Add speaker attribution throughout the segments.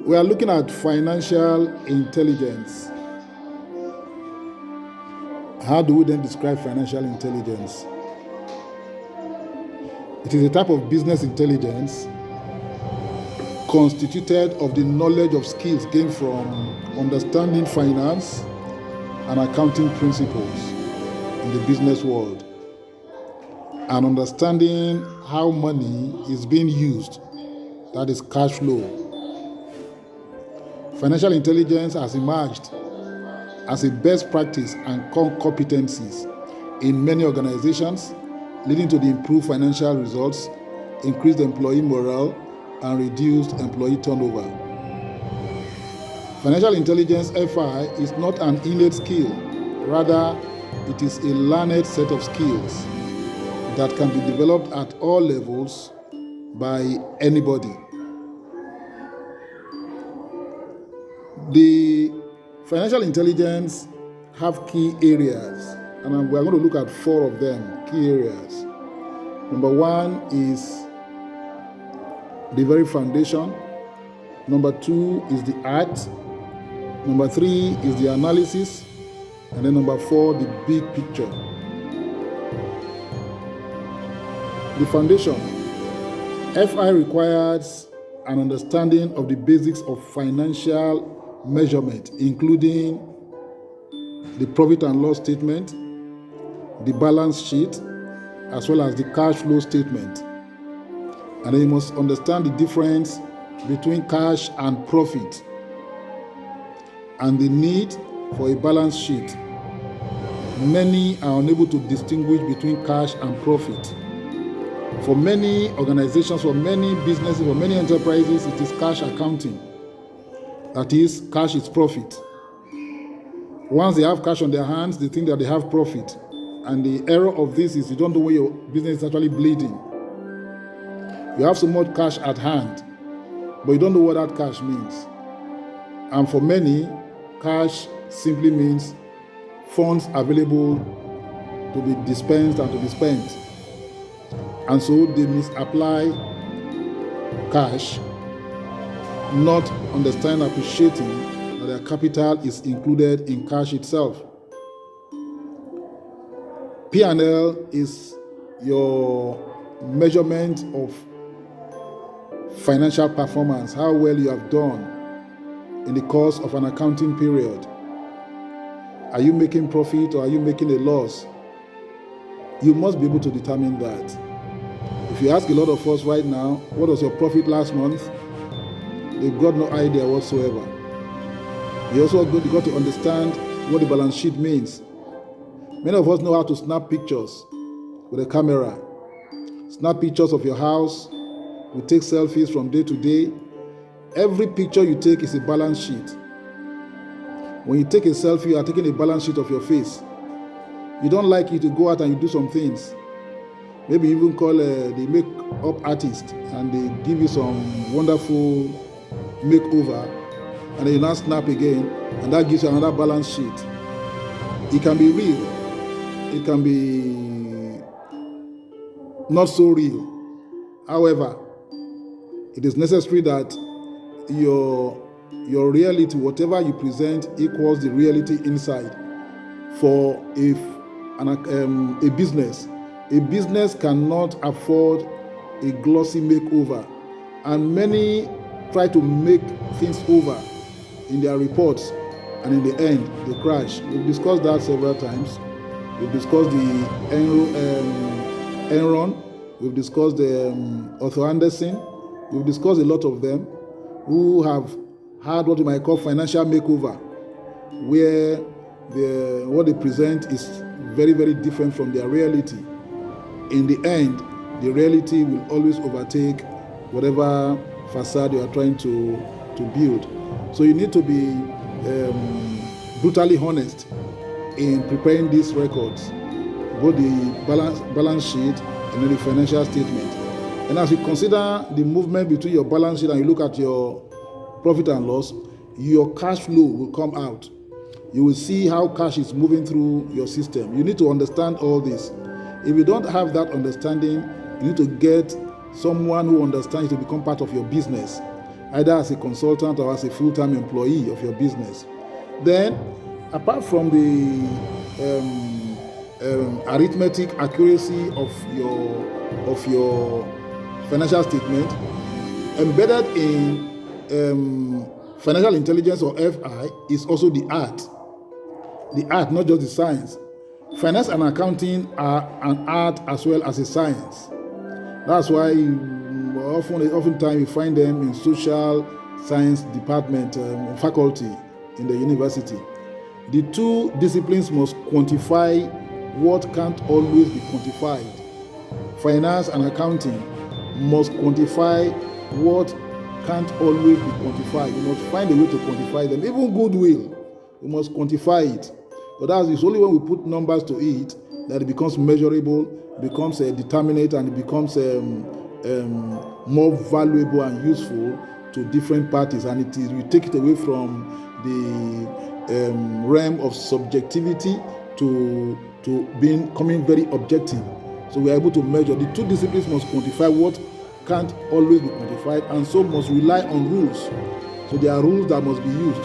Speaker 1: We are looking at financial intelligence. How do we then describe financial intelligence? It is a type of business intelligence constituted of the knowledge of skills gained from understanding finance and accounting principles in the business world, and understanding how money is being used, that is cash flow. Financial intelligence has emerged as a best practice and core competencies in many organizations, leading to the improved financial results, increased employee morale, and reduced employee turnover. Financial intelligence (FI) is not an innate skill, rather it is a learned set of skills that can be developed at all levels by anybody. The financial intelligence have key areas, and we are going to look at 4 of them, key areas. Number 1 is the very foundation. Number 2 is the art. Number 3 is the analysis. And then number 4, the big picture. The foundation. FI requires an understanding of the basics of financial measurement, including the profit and loss statement, the balance sheet, as well as the cash flow statement. And then you must understand the difference between cash and profit and the need for a balance sheet. Many are unable to distinguish between cash and profit. For many organizations, for many businesses, for many enterprises, it is cash accounting. That is, cash is profit. Once they have cash on their hands, they think that they have profit. And the error of this is you don't know where your business is actually bleeding. You have so much cash at hand, but you don't know what that cash means. And for many, cash simply means funds available to be dispensed and to be spent. And so they misapply cash, not understanding, appreciating that their capital is included in cash itself. P&L is your measurement of financial performance, how well you have done in the course of an accounting period. Are you making profit or are you making a loss? You must be able to determine that. If you ask a lot of us right now, what was your profit last month? They've got no idea whatsoever. You also got to understand what the balance sheet means. Many of us know how to snap pictures with a camera. Snap pictures of your house. We take selfies from day to day. Every picture you take is a balance sheet. When you take a selfie, you are taking a balance sheet of your face. You don't like it to go out and you do some things. Maybe even call the make-up artist and they give you some wonderful makeover, and then you now snap again, and that gives you another balance sheet. It can be real. It can be not so real. However, it is necessary that your reality, whatever you present, equals the reality inside. For a business, a business cannot afford a glossy makeover, and many try to make things over in their reports, and in the end, they crash. We've discussed that several times. We've discussed the Enron. We've discussed the Arthur Andersen. We've discussed a lot of them who have had what you might call financial makeover, where what they present is very, very different from their reality. In the end, the reality will always overtake whatever facade you are trying to build. So you need to be brutally honest in preparing these records, both the balance sheet and then the financial statement. And as you consider the movement between your balance sheet and you look at your profit and loss, your cash flow will come out. You will see how cash is moving through your system. You need to understand all this. If you don't have that understanding, you need to get someone who understands to become part of your business. either as a consultant or as a full-time employee of your business. Then, apart from the arithmetic accuracy of your financial statement, embedded in financial intelligence or FI is also the art. The art, not just the science. Finance and accounting are an art as well as a science. That's why oftentimes you find them in social science department, faculty in the university. The two disciplines must quantify what can't always be quantified. Finance and accounting must quantify what can't always be quantified. You must find a way to quantify them. Even goodwill, you must quantify it. But it's only when we put numbers to it that it becomes measurable, becomes a determinant, and it becomes more valuable and useful to different parties. And you take it away from the realm of subjectivity to coming very objective. So we are able to measure. The two disciplines must quantify what can't always be quantified, and so must rely on rules. So there are rules that must be used.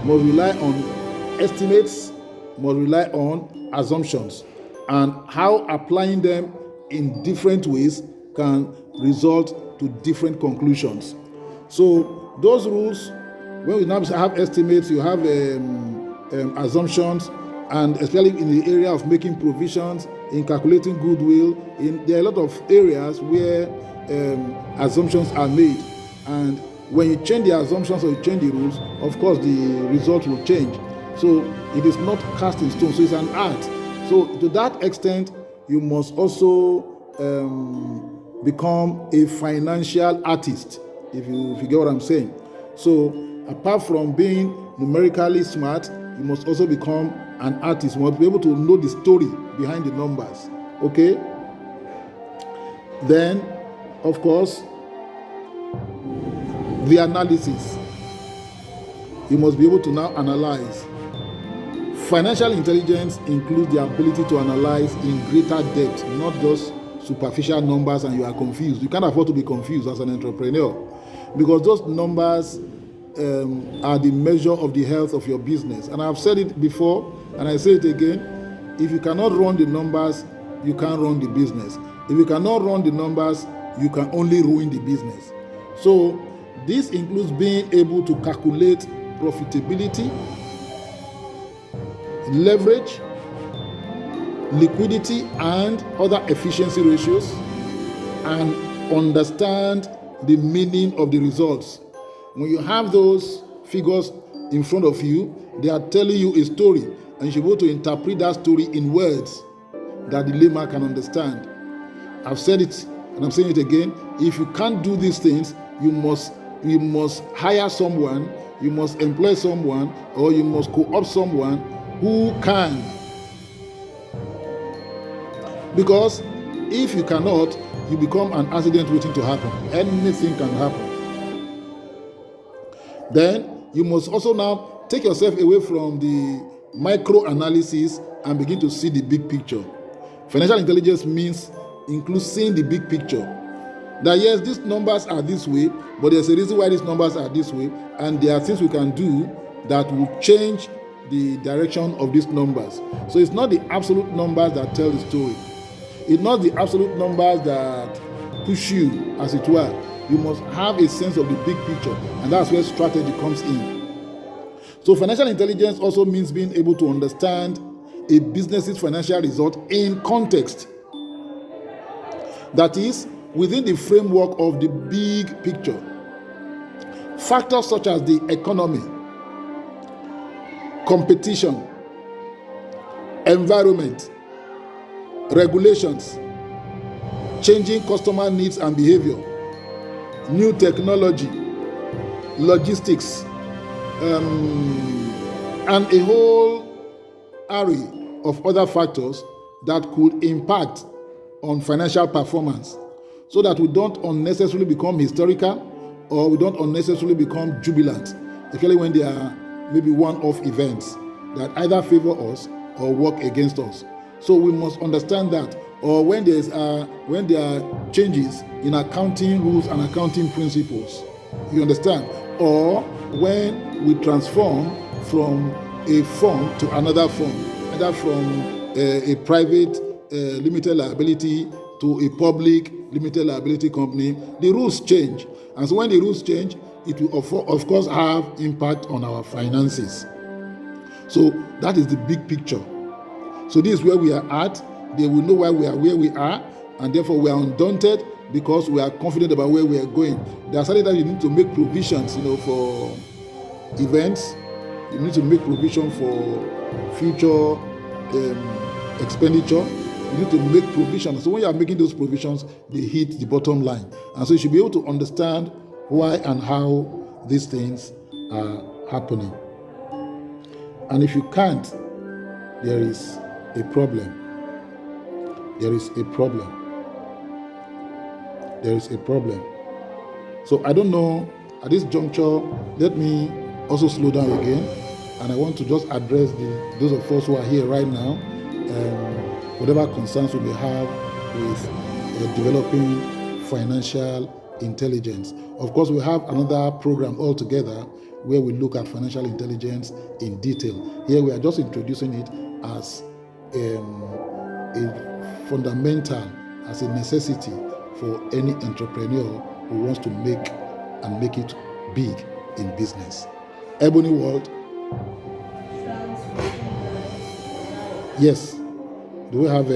Speaker 1: Must rely on estimates, must rely on assumptions, and how applying them in different ways can result to different conclusions. So those rules, when we now have estimates, you have assumptions, and especially in the area of making provisions, in calculating goodwill, there are a lot of areas where assumptions are made, and when you change the assumptions or you change the rules, of course the result will change. So it is not cast in stone, so it's an art. So to that extent, you must also become a financial artist, if you get what I'm saying. So apart from being numerically smart, you must also become an artist. You must be able to know the story behind the numbers. Okay? Then, of course, the analysis. You must be able to now analyze. Financial intelligence includes the ability to analyze in greater depth, not just superficial numbers and you are confused. You can't afford to be confused as an entrepreneur, because those numbers are the measure of the health of your business. And I've said it before, and I say it again: if you cannot run the numbers, you can't run the business. If you cannot run the numbers, you can only ruin the business. So this includes being able to calculate profitability, leverage, liquidity, and other efficiency ratios, and understand the meaning of the results. When you have those figures in front of you, they are telling you a story, and you should be able to interpret that story in words that the layman can understand. I've said it, and I'm saying it again: if you can't do these things, you must hire someone, you must employ someone, or you must co-opt someone who can. Because if you cannot, you become an accident waiting to happen. Anything can happen. Then you must also now take yourself away from the micro analysis and begin to see the big picture. Financial intelligence includes seeing the big picture. That yes, these numbers are this way, but there's a reason why these numbers are this way, and there are things we can do that will change the direction of these numbers. So it's not the absolute numbers that tell the story. It's not the absolute numbers that push you, as it were. You must have a sense of the big picture, and that's where strategy comes in. So financial intelligence also means being able to understand a business's financial result in context. That is, within the framework of the big picture. Factors such as the economy, competition, environment, regulations, changing customer needs and behavior, new technology, logistics, and a whole array of other factors that could impact on financial performance, so that we don't unnecessarily become hysterical or we don't unnecessarily become jubilant, especially when there are maybe one-off events that either favor us or work against us. So we must understand that, or when there are changes in accounting rules and accounting principles. You understand? Or when we transform from a firm to another firm, either from a private limited liability to a public limited liability company, the rules change. And so when the rules change, it will of course have impact on our finances. So that is the big picture. So this is where we are at. They will know why we are where we are, and therefore we are undaunted because we are confident about where we are going. There are certain that you need to make provisions, for events. You need to make provision for future expenditure. You need to make provisions. So when you are making those provisions, they hit the bottom line. And so you should be able to understand why and how these things are happening. And if you can't, there is a problem. There is a problem. There is a problem. So I don't know, at this juncture, let me also slow down again. And I want to just address those of us who are here right now, whatever concerns we may have with developing financial intelligence. Of course, we have another program altogether where we look at financial intelligence in detail. Here we are just introducing it as a fundamental, as a necessity for any entrepreneur who wants to make it big in business. Ebony World. Yes. Do we have